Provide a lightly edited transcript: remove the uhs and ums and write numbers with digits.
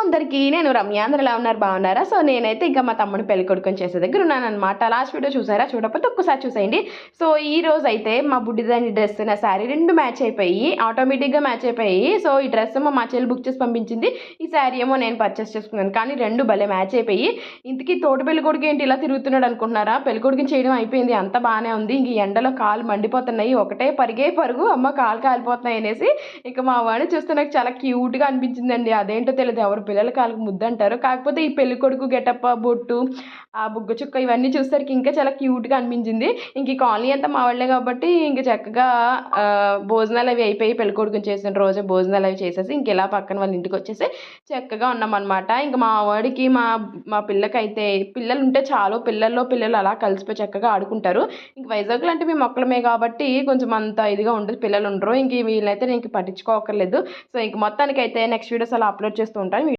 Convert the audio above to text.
అందరికీ నేను రమ్య. అందరూ ఎలా ఉన్నారు? బాగున్నారా? సో నేనైతే ఇంకా మా తమ్ముడు పెళ్లి కొడుకుని చేసే దగ్గర ఉన్నానన్నమాట. లాస్ట్ వీడియో చూసారా? చూడకపోతే ఒక్కసారి చూసేయండి. సో ఈ రోజు అయితే మా బుడ్డిదాని డ్రెస్ నా శారీ రెండు మ్యాచ్ అయిపోయి ఆటోమేటిక్గా మ్యాచ్ అయిపోయి సో ఈ డ్రెస్ ఏమో మా చెల్లి బుక్ చేసి పంపించింది, ఈ శారీ ఏమో నేను పర్చేస్ చేసుకున్నాను. కానీ రెండు భలే మ్యాచ్ అయిపోయి ఇంతకీ తోటి పెళ్లి కొడుకు ఏంటి ఇలా తిరుగుతున్నాడు అనుకుంటున్నారా? పెళ్లి కొడుకుని చేయడం అయిపోయింది, అంత బాగానే ఉంది. ఇంక ఎండలో కాలు మండిపోతున్నాయి, ఒకటే పరుగు అమ్మ కాలు కాలిపోతున్నాయి అనేసి ఇంకా మా వాడిని చూస్తే నాకు చాలా క్యూట్గా అనిపించిందండి. అదేంటో తెలియదు, ఎవరు పిల్లల కాళ్ళకి ముద్దు అంటారు. కాకపోతే ఈ పెళ్లి కొడుకు గెటప్, బొట్టు, ఆ బుగ్గ చుక్క ఇవన్నీ చూసేసరికి ఇంకా చాలా క్యూట్గా అనిపించింది. ఇంక ఈ కాలనీ అంతా మా వాళ్ళే కాబట్టి ఇంక చక్కగా భోజనాలు అవి అయిపోయి పెళ్లి కొడుకుని చేసిన రోజు భోజనాలు అవి చేసేసి ఇంక ఇలా పక్కన వాళ్ళ ఇంటికి వచ్చేసి చక్కగా ఉన్నామన్నమాట. ఇంక మా వాడికి మా పిల్లకైతే పిల్లలు ఉంటే చాలు, పిల్లలు అలా కలిసిపోయి చక్కగా ఆడుకుంటారు. ఇంక వైజాగ్లో అంటే మేము మొక్కలమే కాబట్టి కొంచెం అంత ఇదిగా ఉండదు, పిల్లలు ఉండరు. ఇంక వీళ్ళైతే నేను పట్టించుకోకర్లేదు. సో ఇంక మొత్తానికైతే నెక్స్ట్ వీడియోస్ అలా అప్లోడ్ చేస్తూ ఉంటాను.